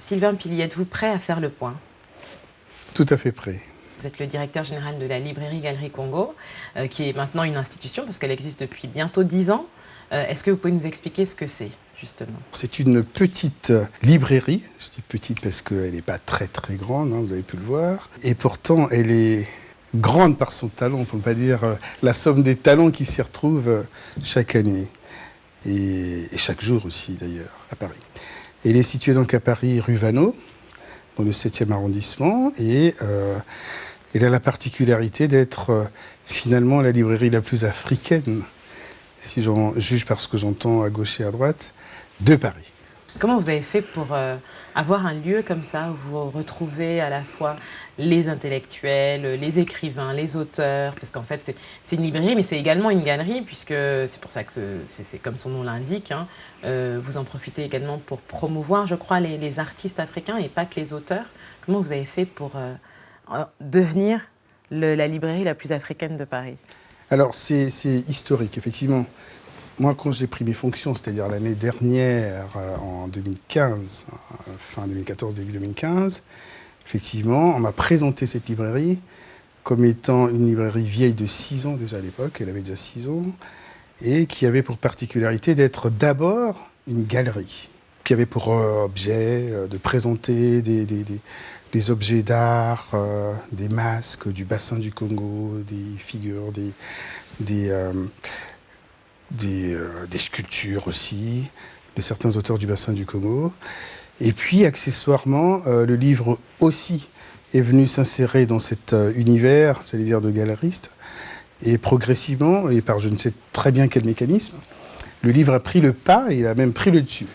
Sylvain Pili, êtes-vous prêt à faire le point? Tout à fait prêt. Vous êtes le directeur général de la librairie Galerie Congo, qui est maintenant une institution parce qu'elle existe depuis bientôt 10 ans. Est-ce que vous pouvez nous expliquer ce que c'est, justement? C'est une petite librairie. Je dis petite parce qu'elle n'est pas très très grande, hein, vous avez pu le voir. Et pourtant, elle est grande par son talent. On ne peut pas dire la somme des talents qui s'y retrouvent chaque année. Et chaque jour aussi, d'ailleurs, à Paris. Elle est située donc à Paris, rue Vaneau, dans le 7e arrondissement. Et elle a la particularité d'être finalement la librairie la plus africaine, si j'en juge par ce que j'entends à gauche et à droite, de Paris. Comment vous avez fait pour avoir un lieu comme ça où vous retrouvez à la fois les intellectuels, les écrivains, les auteurs? Parce qu'en fait, c'est une librairie, mais c'est également une galerie, puisque c'est pour ça que c'est comme son nom l'indique. Hein. Vous en profitez également pour promouvoir, je crois, les artistes africains et pas que les auteurs. Comment vous avez fait pour devenir la librairie la plus africaine de Paris? Alors, c'est historique, effectivement. Moi, quand j'ai pris mes fonctions, c'est-à-dire l'année dernière, en 2015, fin 2014, début 2015, effectivement, on m'a présenté cette librairie comme étant une librairie vieille de 6 ans déjà à l'époque, elle avait déjà 6 ans, et qui avait pour particularité d'être d'abord une galerie, qui avait pour objet de présenter des objets d'art, des masques du bassin du Congo, des figures, des sculptures aussi, de certains auteurs du bassin du Congo. Et puis, accessoirement, le livre aussi est venu s'insérer dans cet univers, j'allais dire, de galeriste. Et progressivement, et par je ne sais très bien quel mécanisme, le livre a pris le pas et il a même pris le dessus.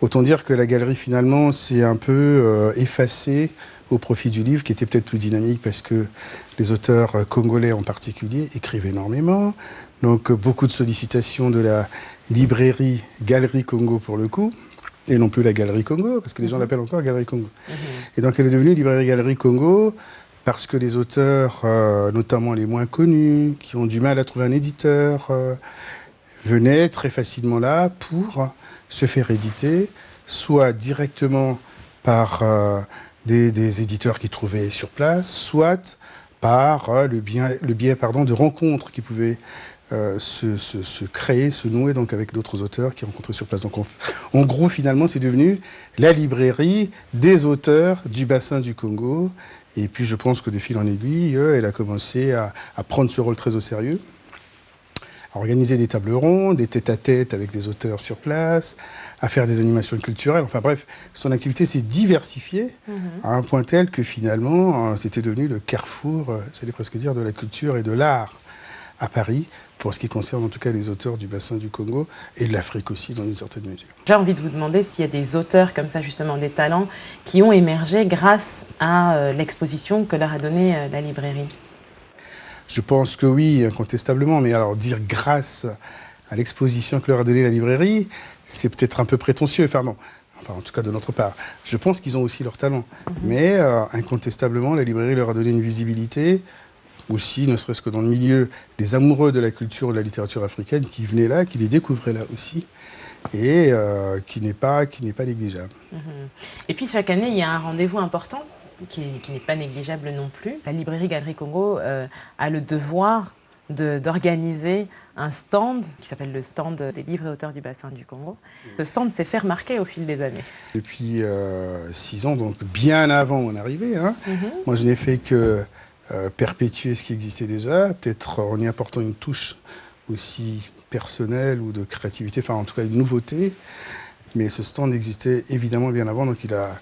Autant dire que la galerie, finalement, s'est un peu effacée au profit du livre, qui était peut-être plus dynamique parce que les auteurs congolais en particulier écrivent énormément. Donc beaucoup de sollicitations de la librairie Galerie Congo pour le coup, et non plus la Galerie Congo, parce que les gens l'appellent encore Galerie Congo. Et donc elle est devenue librairie Galerie Congo parce que les auteurs, notamment les moins connus, qui ont du mal à trouver un éditeur, venaient très facilement là pour se faire éditer, soit directement par des éditeurs qui trouvaient sur place, soit par le biais de rencontres qui pouvaient se créer, se nouer donc avec d'autres auteurs qui rencontraient sur place. Donc en gros, finalement, c'est devenu la librairie des auteurs du bassin du Congo. Et puis je pense que de fil en aiguille, elle a commencé à prendre ce rôle très au sérieux, à organiser des tables rondes, des tête-à-tête avec des auteurs sur place, à faire des animations culturelles. Enfin bref, son activité s'est diversifiée à un point tel que finalement, c'était devenu le carrefour, j'allais presque dire, de la culture et de l'art à Paris, pour ce qui concerne en tout cas les auteurs du bassin du Congo et de l'Afrique aussi, dans une certaine mesure. J'ai envie de vous demander s'il y a des auteurs comme ça, justement, des talents qui ont émergé grâce à l'exposition que leur a donnée la librairie. Je pense que oui, incontestablement, mais alors dire grâce à l'exposition que leur a donnée la librairie, c'est peut-être un peu prétentieux, enfin non, enfin en tout cas de notre part. Je pense qu'ils ont aussi leur talent, mais incontestablement, la librairie leur a donné une visibilité, aussi, ne serait-ce que dans le milieu des amoureux de la culture et de la littérature africaine, qui venaient là, qui les découvraient là aussi, et qui n'est pas négligeable. Et puis chaque année, il y a un rendez-vous important qui n'est pas négligeable non plus. La librairie Galerie Congo a le devoir d'organiser un stand qui s'appelle le stand des livres et auteurs du bassin du Congo. Ce stand s'est fait remarquer au fil des années. Depuis 6 ans, donc bien avant mon arrivée, hein, moi je n'ai fait que perpétuer ce qui existait déjà, peut-être en y apportant une touche aussi personnelle ou de créativité, enfin en tout cas une nouveauté. Mais ce stand existait évidemment bien avant, donc il a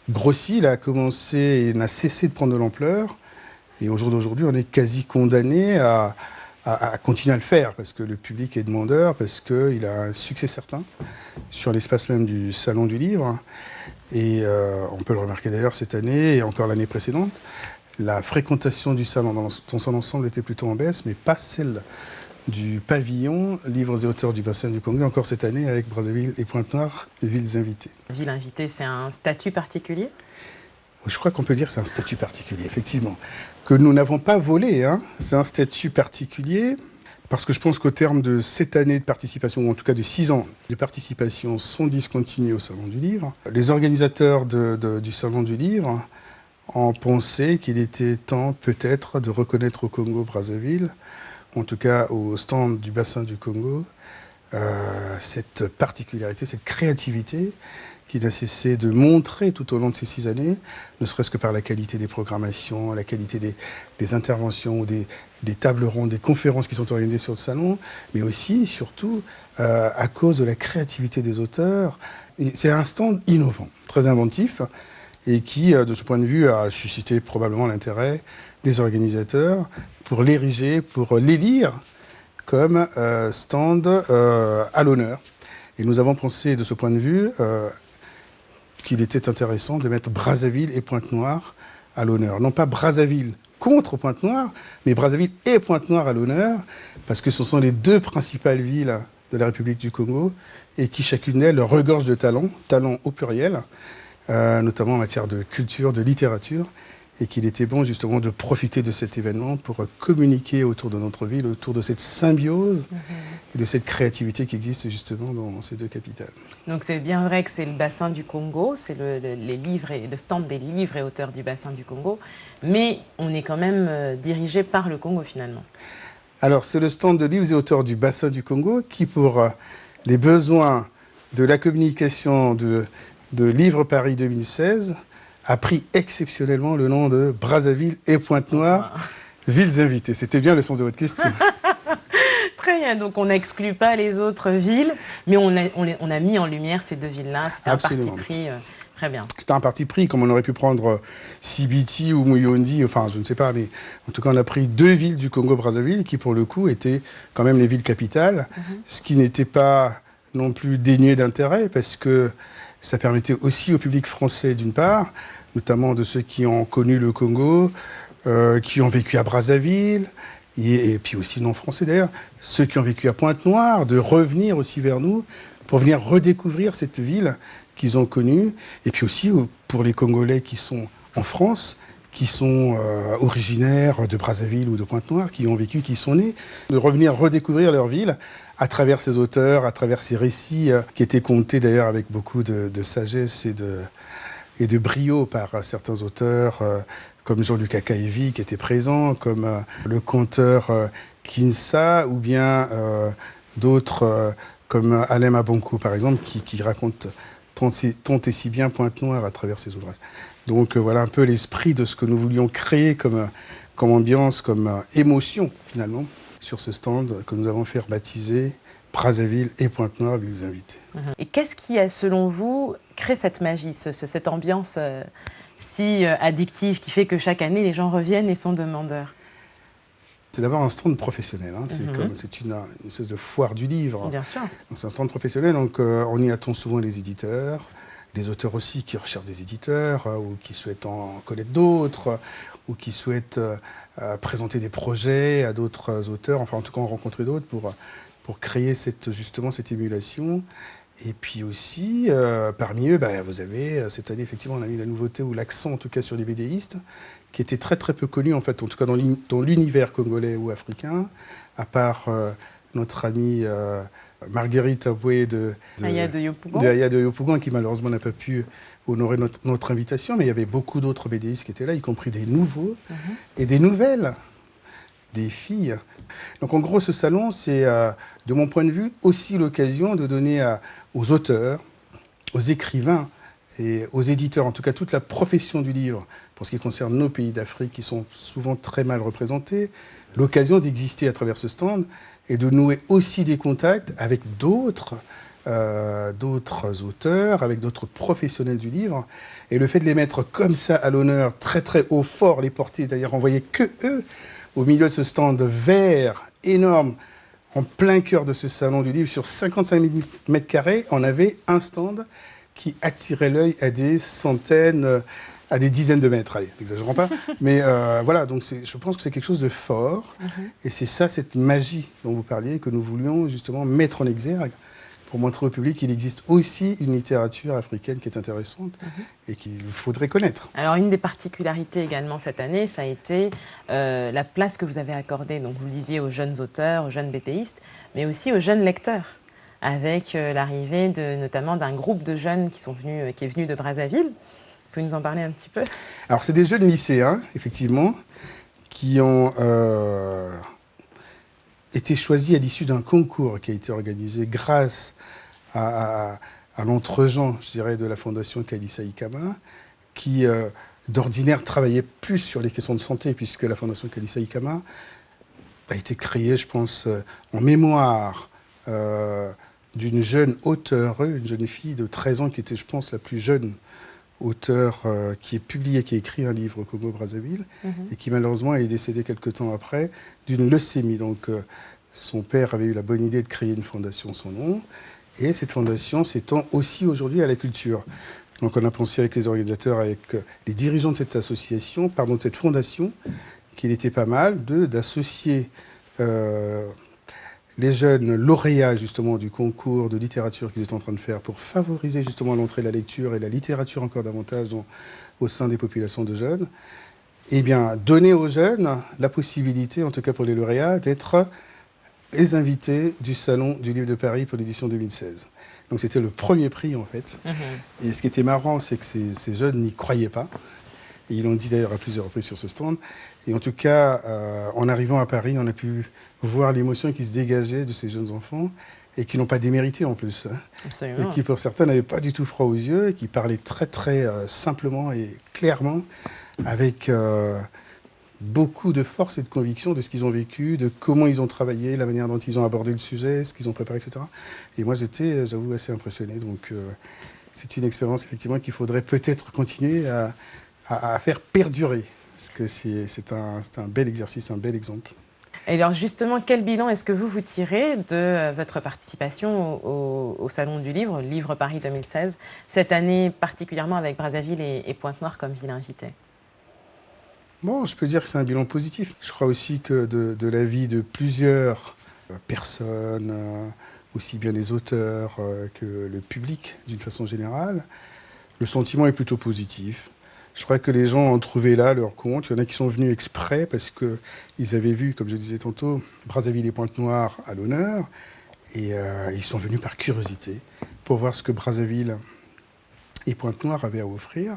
grossi, il a commencé, il n'a cessé de prendre de l'ampleur. Et au jour d'aujourd'hui, on est quasi condamné à continuer à le faire, parce que le public est demandeur, parce qu'il a un succès certain sur l'espace même du Salon du Livre. Et on peut le remarquer d'ailleurs cette année et encore l'année précédente. La fréquentation du salon dans son ensemble était plutôt en baisse, mais pas celle du pavillon Livres et auteurs du bassin du Congo, encore cette année avec Brazzaville et Pointe-Noire, les villes invitées. Ville invitée, c'est un statut particulier? Je crois qu'on peut dire que c'est un statut particulier, effectivement, que nous n'avons pas volé. Hein. C'est un statut particulier Parce que je pense qu'au terme de 7 années de participation, ou en tout cas de 6 ans de participation sans discontinuer au Salon du Livre, les organisateurs du Salon du Livre ont pensé qu'il était temps peut-être de reconnaître au Congo-Brazzaville, en tout cas au stand du bassin du Congo, cette particularité, cette créativité qu'il a cessé de montrer tout au long de ces 6 années, ne serait-ce que par la qualité des programmations, la qualité des interventions, des tables rondes, des conférences qui sont organisées sur le salon, mais aussi, surtout, à cause de la créativité des auteurs. C'est un stand innovant, très inventif, et qui, de ce point de vue, a suscité probablement l'intérêt des organisateurs pour l'ériger, pour l'élire comme stand à l'honneur. Et nous avons pensé, de ce point de vue, qu'il était intéressant de mettre Brazzaville et Pointe-Noire à l'honneur. Non pas Brazzaville contre Pointe-Noire, mais Brazzaville et Pointe-Noire à l'honneur, parce que ce sont les 2 principales villes de la République du Congo, et qui chacune d'elles regorge de talents au pluriel, notamment en matière de culture, de littérature, et qu'il était bon justement de profiter de cet événement pour communiquer autour de notre ville, autour de cette symbiose et de cette créativité qui existe justement dans ces 2 capitales. Donc c'est bien vrai que c'est le bassin du Congo, c'est les livres et le stand des livres et auteurs du bassin du Congo, mais on est quand même dirigé par le Congo finalement. Alors c'est le stand de livres et auteurs du bassin du Congo qui, pour les besoins de la communication de Livre Paris 2016, a pris exceptionnellement le nom de Brazzaville et Pointe-Noire, villes invitées. C'était bien le sens de votre question. Très bien, donc on n'exclut pas les autres villes, mais on a mis en lumière ces 2 villes-là. C'était un parti pris très bien. C'était un parti pris, comme on aurait pu prendre Sibiti ou Muyundi, enfin je ne sais pas, mais en tout cas on a pris 2 villes du Congo-Brazzaville qui pour le coup étaient quand même les villes capitales, ce qui n'était pas non plus dénué d'intérêt parce que ça permettait aussi au public français, d'une part, notamment de ceux qui ont connu le Congo, qui ont vécu à Brazzaville, et puis aussi non français d'ailleurs, ceux qui ont vécu à Pointe-Noire, de revenir aussi vers nous pour venir redécouvrir cette ville qu'ils ont connue, et puis aussi pour les Congolais qui sont en France, qui sont originaires de Brazzaville ou de Pointe-Noire, qui ont vécu, qui y sont nés, de revenir redécouvrir leur ville à travers ces auteurs, à travers ces récits qui étaient contés d'ailleurs avec beaucoup de sagesse et de brio par certains auteurs comme Jean-Luc Akaevi qui était présent, comme le conteur Kinsa, ou bien d'autres comme Alain Mabonkou par exemple, qui raconte tant et si bien Pointe-Noire à travers ses ouvrages. Donc voilà un peu l'esprit de ce que nous voulions créer comme ambiance, comme émotion finalement, sur ce stand que nous avons fait baptiser Brazzaville et Pointe-Noire, villes invitées. Et qu'est-ce qui, selon vous, crée cette magie, cette ambiance si addictive qui fait que chaque année les gens reviennent et sont demandeurs? C'est d'abord un stand professionnel, hein. C'est une espèce de foire du livre. Bien sûr. C'est un stand professionnel, donc on y attend souvent les éditeurs, les auteurs aussi qui recherchent des éditeurs ou qui souhaitent en connaître d'autres ou qui souhaitent présenter des projets à d'autres auteurs, enfin en tout cas en rencontrer d'autres pour créer justement cette émulation. Et puis aussi, parmi eux, vous avez, cette année, effectivement, on a mis la nouveauté ou l'accent, en tout cas, sur les BDistes, qui étaient très très peu connus, en fait, en tout cas dans l'univers congolais ou africain, à part notre amie Marguerite Aboué de Aya de Yopougon, qui malheureusement n'a pas pu honorer notre invitation, mais il y avait beaucoup d'autres BDistes qui étaient là, y compris des nouveaux et des nouvelles, des filles. Donc en gros, ce salon, c'est, de mon point de vue, aussi l'occasion de donner aux auteurs, aux écrivains et aux éditeurs, en tout cas toute la profession du livre, pour ce qui concerne nos pays d'Afrique qui sont souvent très mal représentés, l'occasion d'exister à travers ce stand et de nouer aussi des contacts avec d'autres auteurs, avec d'autres professionnels du livre. Et le fait de les mettre comme ça à l'honneur, très très haut, fort, les porter, d'ailleurs envoyer que eux, au milieu de ce stand vert énorme, en plein cœur de ce salon du livre, sur 55 000 mètres carrés, on avait un stand qui attirait l'œil à des centaines, à des dizaines de mètres. Allez, n'exagérons pas. Mais voilà, donc je pense que c'est quelque chose de fort. Et c'est ça, cette magie dont vous parliez, que nous voulions justement mettre en exergue pour montrer au public qu'il existe aussi une littérature africaine qui est intéressante et qu'il faudrait connaître. Alors, une des particularités également cette année, ça a été la place que vous avez accordée, donc vous le disiez, aux jeunes auteurs, aux jeunes BTistes, mais aussi aux jeunes lecteurs, avec l'arrivée notamment d'un groupe de jeunes qui est venu de Brazzaville. Vous pouvez nous en parler un petit peu? Alors, c'est des jeunes lycéens, effectivement, qui ont été choisis à l'issue d'un concours qui a été organisé grâce à l'entregent, je dirais, de la Fondation Kalissa Ikama, qui d'ordinaire travaillait plus sur les questions de santé, puisque la Fondation Kalissa Ikama a été créée, je pense, en mémoire d'une jeune auteure, une jeune fille de 13 ans qui était, je pense, la plus jeune auteure qui a écrit un livre au Congo-Brazzaville et qui malheureusement est décédée quelque temps après d'une leucémie. Donc son père avait eu la bonne idée de créer une fondation en son nom et cette fondation s'étend aussi aujourd'hui à la culture. Donc on a pensé avec les organisateurs, avec les dirigeants de cette association, de cette fondation, qu'il était pas mal d'associer les jeunes lauréats justement du concours de littérature qu'ils étaient en train de faire pour favoriser justement l'entrée de la lecture et la littérature encore davantage au sein des populations de jeunes, eh bien donner aux jeunes la possibilité, en tout cas pour les lauréats, d'être les invités du Salon du Livre de Paris pour l'édition 2016. Donc c'était le premier prix en fait. Et ce qui était marrant, c'est que ces jeunes n'y croyaient pas. Et ils l'ont dit d'ailleurs à plusieurs reprises sur ce stand. Et en tout cas, en arrivant à Paris, on a pu voir l'émotion qui se dégageait de ces jeunes enfants et qui n'ont pas démérité en plus. Absolument. Et qui, pour certains, n'avaient pas du tout froid aux yeux et qui parlaient très, très simplement et clairement avec beaucoup de force et de conviction de ce qu'ils ont vécu, de comment ils ont travaillé, la manière dont ils ont abordé le sujet, ce qu'ils ont préparé, etc. Et moi, j'étais, j'avoue, assez impressionné. Donc, c'est une expérience, effectivement, qu'il faudrait peut-être continuer à faire perdurer, parce que c'est un bel exercice, un bel exemple. Et alors justement, quel bilan est-ce que vous tirez de votre participation au Salon du Livre, Livre Paris 2016, cette année particulièrement avec Brazzaville et Pointe-Noire comme ville invitée? Bon, je peux dire que c'est un bilan positif. Je crois aussi que de l'avis de plusieurs personnes, aussi bien les auteurs que le public d'une façon générale, le sentiment est plutôt positif. Je crois que les gens ont trouvé là leur compte. Il y en a qui sont venus exprès parce qu'ils avaient vu, comme je disais tantôt, Brazzaville et Pointe-Noire à l'honneur. Et ils sont venus par curiosité pour voir ce que Brazzaville et Pointe-Noire avaient à offrir.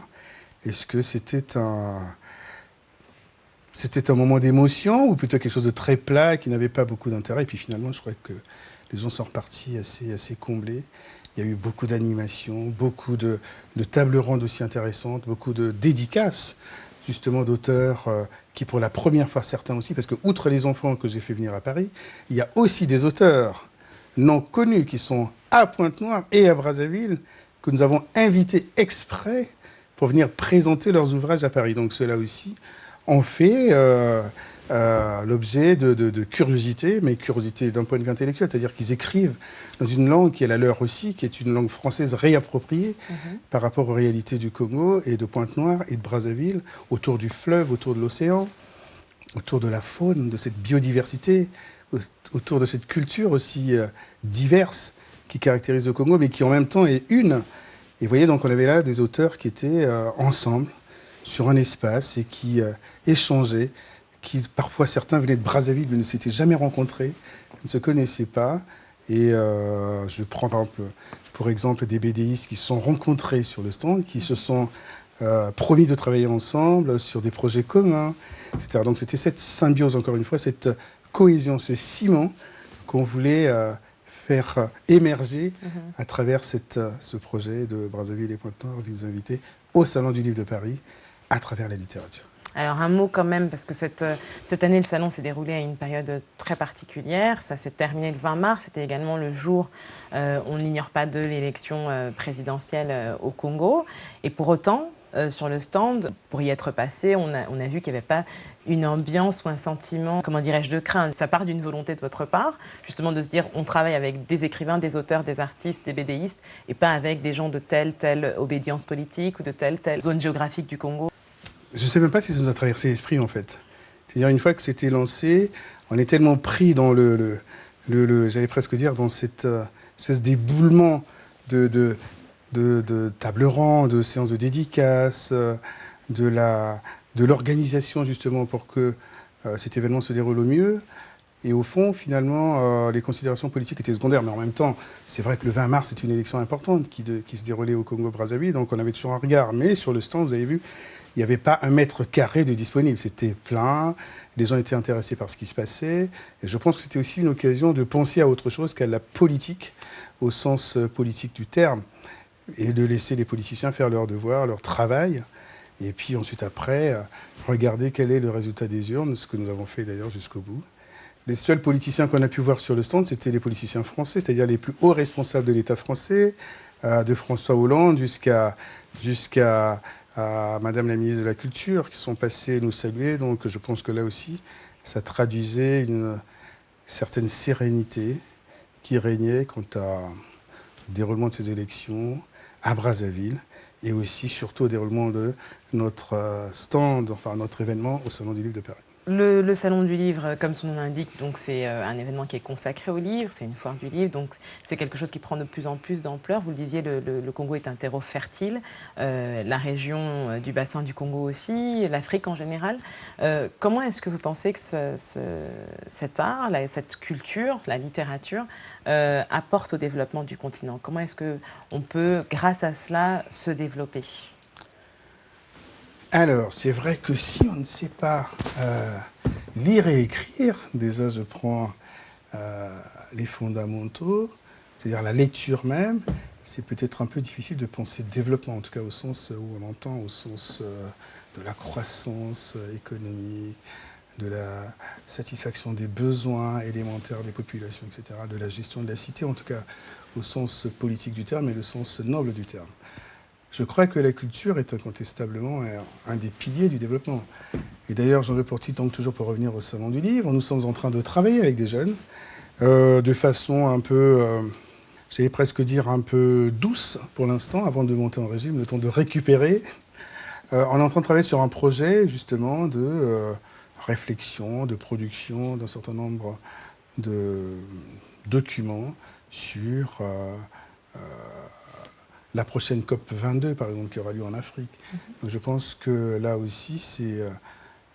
Est-ce que c'était un moment d'émotion ou plutôt quelque chose de très plat qui n'avait pas beaucoup d'intérêt? Et puis finalement, je crois que les gens sont repartis assez comblés. Il y a eu beaucoup d'animations, beaucoup de tables rondes aussi intéressantes, beaucoup de dédicaces, justement, d'auteurs qui, pour la première fois, certains aussi, parce que, outre les enfants que j'ai fait venir à Paris, il y a aussi des auteurs non connus qui sont à Pointe-Noire et à Brazzaville, que nous avons invités exprès pour venir présenter leurs ouvrages à Paris. Donc, ceux-là aussi ont fait l'objet de curiosité, mais curiosité d'un point de vue intellectuel, c'est-à-dire qu'ils écrivent dans une langue qui est la leur aussi, qui est une langue française réappropriée par rapport aux réalités du Congo et de Pointe-Noire et de Brazzaville, autour du fleuve, autour de l'océan, autour de la faune, de cette biodiversité, autour de cette culture aussi diverse qui caractérise le Congo, mais qui en même temps est une. Et vous voyez, donc on avait là des auteurs qui étaient ensemble sur un espace et qui échangeaient, qui parfois certains venaient de Brazzaville mais ne s'étaient jamais rencontrés, ne se connaissaient pas. Et je prends pour exemple des BDistes qui se sont rencontrés sur le stand, qui se sont promis de travailler ensemble sur des projets communs, etc. Donc c'était cette symbiose, encore une fois, cette cohésion, ce ciment qu'on voulait faire émerger à travers ce projet de Brazzaville et Pointe-Noire, vous inviter au Salon du Livre de Paris à travers la littérature. Alors un mot quand même, parce que cette année, le salon s'est déroulé à une période très particulière. Ça s'est terminé le 20 mars, c'était également le jour, on n'ignore pas, de l'élection présidentielle au Congo. Et pour autant, sur le stand, pour y être passé, on a vu qu'il n'y avait pas une ambiance ou un sentiment, comment dirais-je, de crainte. Ça part d'une volonté de votre part, justement de se dire on travaille avec des écrivains, des auteurs, des artistes, des BDistes, et pas avec des gens de telle obédience politique ou de telle zone géographique du Congo. Je ne sais même pas si ça nous a traversé l'esprit, en fait. C'est-à-dire, une fois que c'était lancé, on est tellement pris dans j'allais presque dire, dans cette espèce d'éboulement de tables rondes, de séances de dédicaces, de l'organisation justement pour que cet événement se déroule au mieux. Et au fond, finalement, les considérations politiques étaient secondaires. Mais en même temps, c'est vrai que le 20 mars, c'est une élection importante qui se déroulait au Congo-Brazzaville. Donc on avait toujours un regard. Mais sur le stand, vous avez vu, il n'y avait pas 1 mètre carré de disponible. C'était plein. Les gens étaient intéressés par ce qui se passait. Et je pense que c'était aussi une occasion de penser à autre chose qu'à la politique, au sens politique du terme. Et de laisser les politiciens faire leur devoir, leur travail. Et puis ensuite, après, regarder quel est le résultat des urnes, ce que nous avons fait d'ailleurs jusqu'au bout. Les seuls politiciens qu'on a pu voir sur le stand, c'était les politiciens français, c'est-à-dire les plus hauts responsables de l'État français, de François Hollande jusqu'à Madame la ministre de la Culture, qui sont passés nous saluer. Donc je pense que là aussi, ça traduisait une certaine sérénité qui régnait quant au déroulement de ces élections à Brazzaville et aussi surtout au déroulement de notre stand, enfin notre événement au Salon du Livre de Paris. Le Salon du Livre, comme son nom l'indique, donc c'est un événement qui est consacré au livre, c'est une foire du livre, donc c'est quelque chose qui prend de plus en plus d'ampleur. Vous le disiez, le Congo est un terreau fertile, la région du bassin du Congo aussi, l'Afrique en général. Comment est-ce que vous pensez que cet art, cette culture, la littérature, apporte au développement du continent? Comment est-ce qu'on peut, grâce à cela, se développer? Alors, c'est vrai que si on ne sait pas lire et écrire, déjà je prends les fondamentaux, c'est-à-dire la lecture même, c'est peut-être un peu difficile de penser développement, en tout cas au sens où on entend, au sens de la croissance économique, de la satisfaction des besoins élémentaires des populations, etc., de la gestion de la cité, en tout cas au sens politique du terme et le sens noble du terme. Je crois que la culture est incontestablement un des piliers du développement. Et d'ailleurs, j'en veux pour titre, donc toujours pour revenir au Salon du Livre, nous sommes en train de travailler avec des jeunes de façon un peu, j'allais presque dire un peu douce pour l'instant, avant de monter en régime, le temps de récupérer. On est en train de travailler sur un projet justement de réflexion, de production d'un certain nombre de documents sur la prochaine COP 22, par exemple, qui aura lieu en Afrique. Donc je pense que là aussi, c'est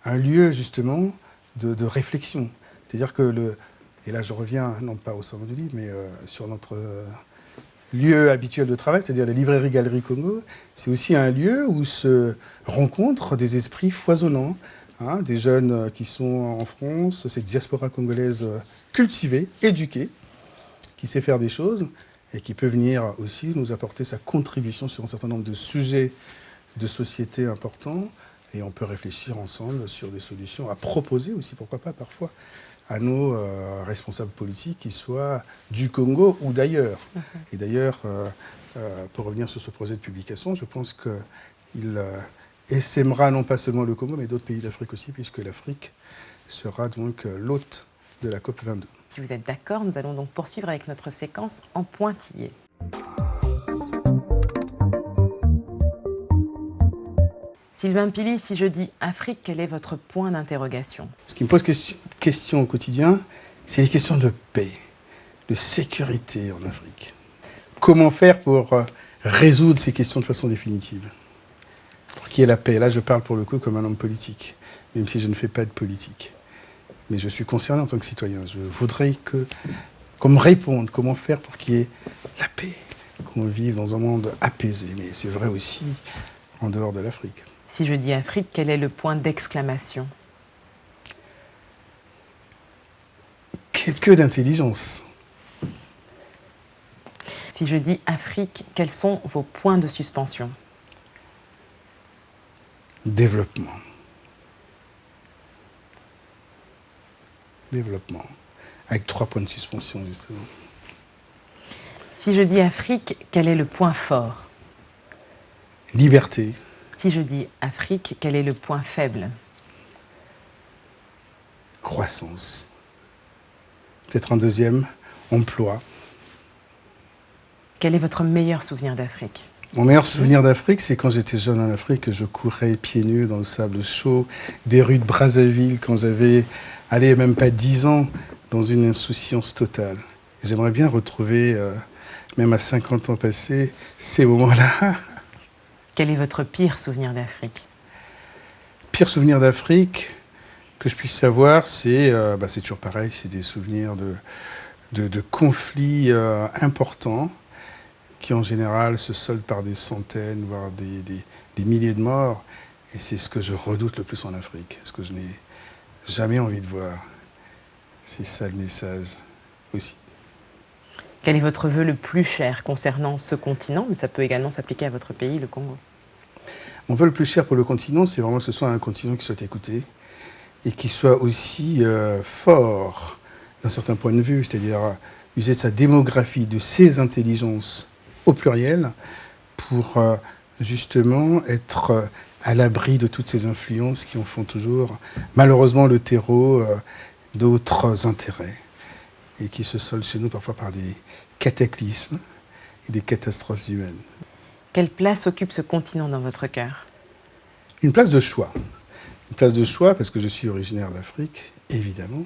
un lieu, justement, de réflexion. C'est-à-dire que et là je reviens, non pas au Salon du Livre, mais sur notre lieu habituel de travail, c'est-à-dire la librairie Galerie Congo, c'est aussi un lieu où se rencontrent des esprits foisonnants, hein, des jeunes qui sont en France, cette diaspora congolaise cultivée, éduquée, qui sait faire des choses, et qui peut venir aussi nous apporter sa contribution sur un certain nombre de sujets de société importants. Et on peut réfléchir ensemble sur des solutions à proposer aussi, pourquoi pas parfois, à nos responsables politiques, qu'ils soient du Congo ou d'ailleurs. Et d'ailleurs, pour revenir sur ce projet de publication, je pense qu'il essaimera non pas seulement le Congo, mais d'autres pays d'Afrique aussi, puisque l'Afrique sera donc l'hôte de la COP 22. Si vous êtes d'accord, nous allons donc poursuivre avec notre séquence en pointillé. Sylvain Pili, si je dis Afrique, quel est votre point d'interrogation? Ce qui me pose question au quotidien, c'est les questions de paix, de sécurité en Afrique. Comment faire pour résoudre ces questions de façon définitive? Pour qu'il y ait la paix. Là, je parle pour le coup comme un homme politique, même si je ne fais pas de politique. Mais je suis concerné en tant que citoyen. Je voudrais qu'on me réponde comment faire pour qu'il y ait la paix, qu'on vive dans un monde apaisé. Mais c'est vrai aussi en dehors de l'Afrique. Si je dis Afrique, quel est le point d'exclamation? Que d'intelligence. Si je dis Afrique, quels sont vos points de suspension? Développement. Développement. Avec 3 points de suspension, justement. Si je dis Afrique, quel est le point fort? Liberté. Si je dis Afrique, quel est le point faible? Croissance. Peut-être un deuxième, emploi. Quel est votre meilleur souvenir d'Afrique? Mon meilleur souvenir d'Afrique, c'est quand j'étais jeune en Afrique, je courais pieds nus dans le sable chaud des rues de Brazzaville quand j'avais, même pas 10 ans, dans une insouciance totale. J'aimerais bien retrouver même à 50 ans passés, ces moments-là. Quel est votre pire souvenir d'Afrique? Pire souvenir d'Afrique que je puisse savoir, c'est toujours pareil, c'est des souvenirs de conflits importants qui en général se soldent par des centaines, voire des milliers de morts. Et c'est ce que je redoute le plus en Afrique, ce que je n'ai jamais envie de voir. C'est ça le message aussi. Quel est votre vœu le plus cher concernant ce continent? Mais ça peut également s'appliquer à votre pays, le Congo. Mon vœu le plus cher pour le continent, c'est vraiment que ce soit un continent qui soit écouté et qui soit aussi fort d'un certain point de vue, c'est-à-dire user de sa démographie, de ses intelligences au pluriel pour justement être à l'abri de toutes ces influences qui en font toujours malheureusement le terreau d'autres intérêts et qui se soldent chez nous parfois par des cataclysmes et des catastrophes humaines. Quelle place occupe ce continent dans votre cœur? Une place de choix. Une place de choix parce que je suis originaire d'Afrique, évidemment,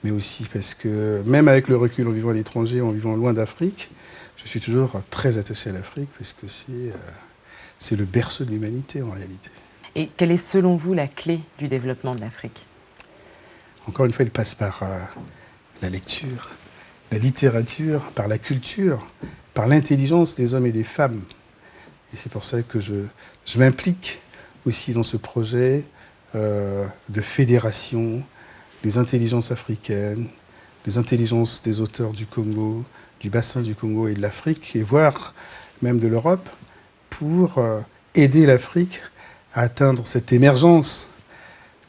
mais aussi parce que même avec le recul en vivant à l'étranger, en vivant loin d'Afrique, je suis toujours très attaché à l'Afrique parce que c'est le berceau de l'humanité en réalité. Et quelle est selon vous la clé du développement de l'Afrique? Encore une fois, il passe par la lecture, la littérature, par la culture, par l'intelligence des hommes et des femmes. Et c'est pour ça que je m'implique aussi dans ce projet de fédération des intelligences africaines, des intelligences des auteurs du Congo, du bassin du Congo et de l'Afrique, et voire même de l'Europe, pour aider l'Afrique à atteindre cette émergence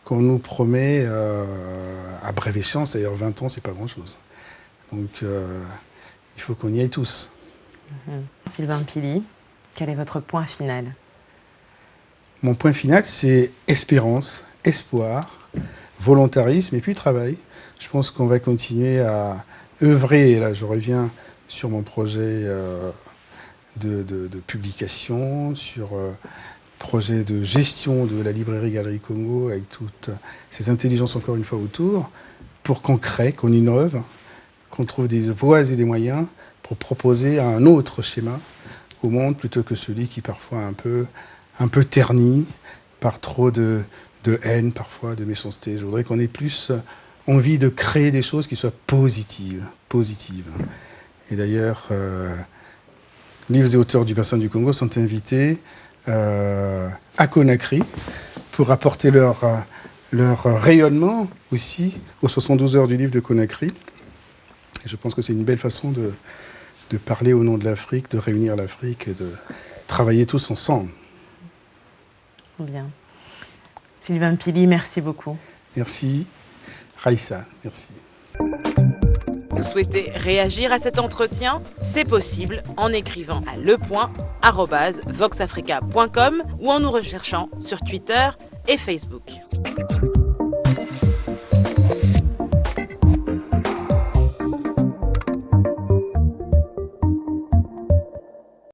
qu'on nous promet à brève échéance. D'ailleurs, 20 ans, c'est pas grand-chose. Donc, il faut qu'on y aille tous. Sylvain Pili, quel est votre point final? Mon point final, c'est espérance, espoir, volontarisme et puis travail. Je pense qu'on va continuer à œuvrer, et là je reviens sur mon projet de publication, sur projet de gestion de la librairie Galerie Congo, avec toutes ces intelligences encore une fois autour, pour qu'on crée, qu'on innove, qu'on trouve des voies et des moyens pour proposer un autre schéma au monde, plutôt que celui qui parfois est un peu terni par trop de haine, parfois de méchanceté. Je voudrais qu'on ait plus envie de créer des choses qui soient positives. Et d'ailleurs, livres et auteurs du bassin du Congo sont invités à Conakry pour apporter leur rayonnement aussi aux 72 heures du livre de Conakry. Et je pense que c'est une belle façon de parler au nom de l'Afrique, de réunir l'Afrique et de travailler tous ensemble. Bien. Sylvain Pili, merci beaucoup. Merci. Raïssa, merci. Vous souhaitez réagir à cet entretien? C'est possible en écrivant à lepoint@voxafrica.com ou en nous recherchant sur Twitter et Facebook.